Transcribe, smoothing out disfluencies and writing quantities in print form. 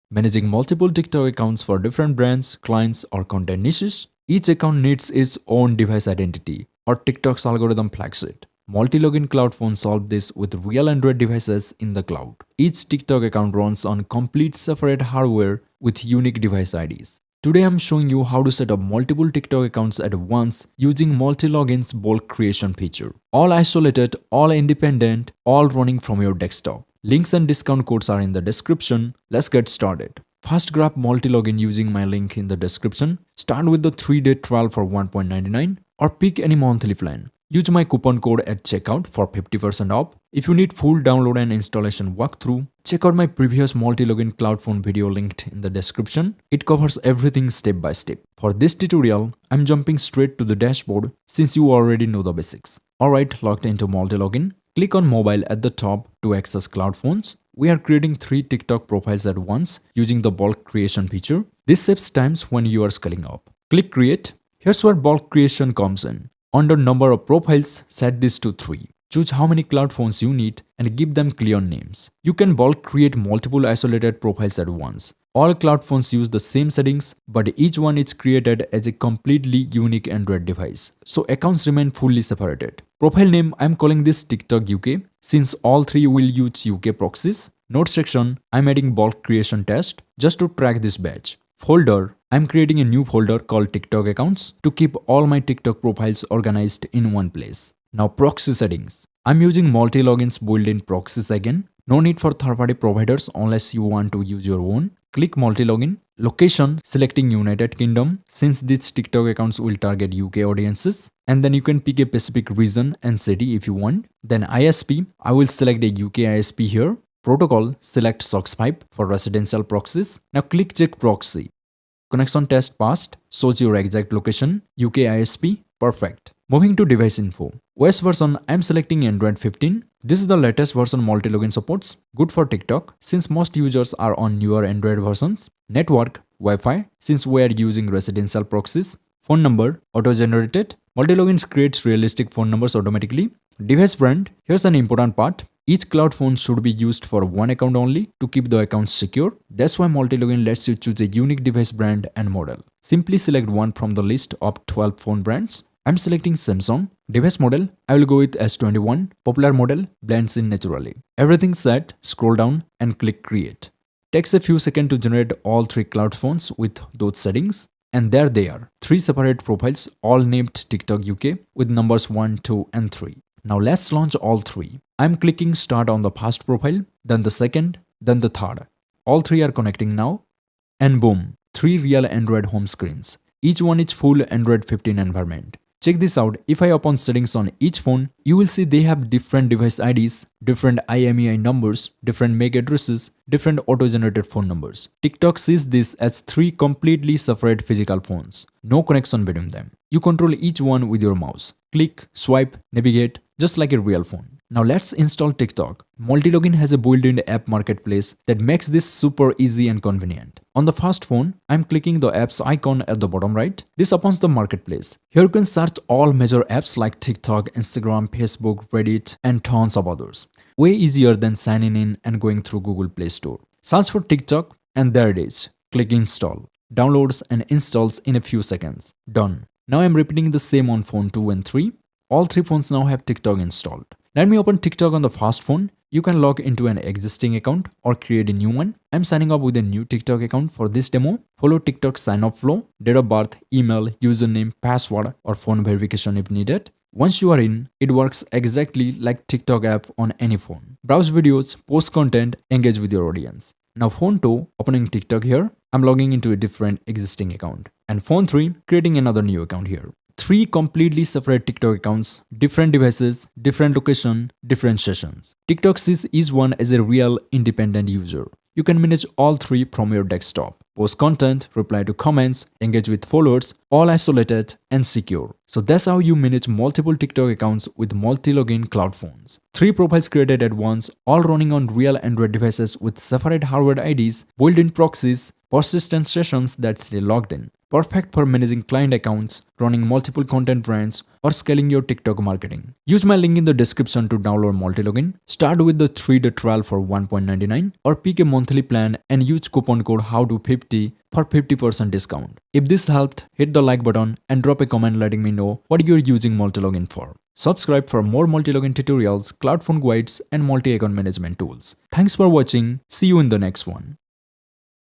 Managing multiple TikTok accounts for different brands, clients, or content niches. Each account needs its own device identity, or TikTok's algorithm flags it. Multilogin Cloud Phones solve this with real Android devices in the cloud. Each TikTok account runs on complete separate hardware with unique device IDs. Today I'm showing you how to set up multiple TikTok accounts at once using Multilogin's bulk creation feature. All isolated, all independent, all running from your desktop. Links and discount codes are in the description. Let's get started. First, grab Multilogin using my link in the description. Start with the 3-day trial for $1.99 or pick any monthly plan. Use my coupon code at checkout for 50% off. If you need full download and installation walkthrough, check out my previous Multilogin Cloud Phone video linked in the description. It covers everything step by step. For this tutorial, I'm jumping straight to the dashboard since you already know the basics. Alright, logged into Multilogin. Click on mobile at the top to access Cloud Phones. We are creating 3 TikTok profiles at once using the bulk creation feature. This saves times when you are scaling up. Click create. Here's where bulk creation comes in. Under number of profiles, set this to 3. Choose how many cloud phones you need and give them clear names. You can bulk create multiple isolated profiles at once. All cloud phones use the same settings, but each one is created as a completely unique Android device, so accounts remain fully separated. Profile name, I'm calling this TikTok UK since all 3 will use UK proxies. Note section, I'm adding bulk creation test just to track this batch. Folder, I'm creating a new folder called TikTok accounts to keep all my TikTok profiles organized in one place. Now proxy settings. I'm using Multilogin's built-in proxies again. No need for third-party providers unless you want to use your own. Click Multilogin. Location, selecting United Kingdom since these TikTok accounts will target UK audiences. And then you can pick a specific region and city if you want. Then ISP, I will select a UK ISP here. Protocol, select SOX5 for residential proxies. Now click check proxy. Connection test passed, shows your exact location, UK ISP, perfect. Moving to device info. OS version, I'm selecting Android 15. This is the latest version Multilogin supports, good for TikTok since most users are on newer Android versions. Network, Wi-Fi, since we are using residential proxies. Phone number, auto-generated. Multilogin creates realistic phone numbers automatically. Device brand, here's an important part. Each cloud phone should be used for one account only to keep the accounts secure. That's why Multilogin lets you choose a unique device brand and model. Simply select one from the list of 12 phone brands. I'm selecting Samsung. Device model, I will go with S21. Popular model, blends in naturally. Everything set, scroll down and click create. Takes a few seconds to generate all 3 cloud phones with those settings. And there they are, 3 separate profiles all named TikTok UK with numbers 1, 2 and 3. Now let's launch all 3. I'm clicking start on the first profile, then the second, then the third. All 3 are connecting now. And boom, 3 real Android home screens. Each one is full Android 15 environment. Check this out, if I open settings on each phone, you will see they have different device IDs, different IMEI numbers, different MAC addresses, different auto-generated phone numbers. TikTok sees this as 3 completely separate physical phones. No connection between them. You control each one with your mouse. Click, swipe, navigate, just like a real phone. Now let's install TikTok. Multilogin has a built-in app marketplace that makes this super easy and convenient. On the first phone, I'm clicking the apps icon at the bottom right. This opens the marketplace. Here you can search all major apps like TikTok, Instagram, Facebook, Reddit, and tons of others. Way easier than signing in and going through Google Play Store. Search for TikTok and there it is. Click install. Downloads and installs in a few seconds. Done. Now I'm repeating the same on phone 2 and 3. All 3 phones now have TikTok installed. Let me open TikTok on the first phone. You can log into an existing account or create a new one. I'm signing up with a new TikTok account for this demo. Follow TikTok sign up flow, date of birth, email, username, password or phone verification if needed. Once you are in, it works exactly like TikTok app on any phone. Browse videos, post content, engage with your audience. Now phone 2, opening TikTok here. I'm logging into a different existing account. And phone 3, creating another new account here. 3 completely separate TikTok accounts, different devices, different location, different sessions. TikTok sees each one as a real independent user. You can manage all 3 from your desktop. Post content, reply to comments, engage with followers, all isolated and secure. So that's how you manage multiple TikTok accounts with Multilogin Cloud Phones. 3 profiles created at once, all running on real Android devices with separate hardware IDs, built-in proxies, persistent sessions that stay logged in. Perfect for managing client accounts, running multiple content brands, or scaling your TikTok marketing. Use my link in the description to download Multilogin. Start with the 3-day trial for $1.99 or pick a monthly plan and use coupon code HOWTO50 for 50% discount. If this helped, hit the like button and drop a comment letting me know what you're using Multilogin for. Subscribe for more Multilogin tutorials, cloud phone guides, and multi-account management tools. Thanks for watching. See you in the next one.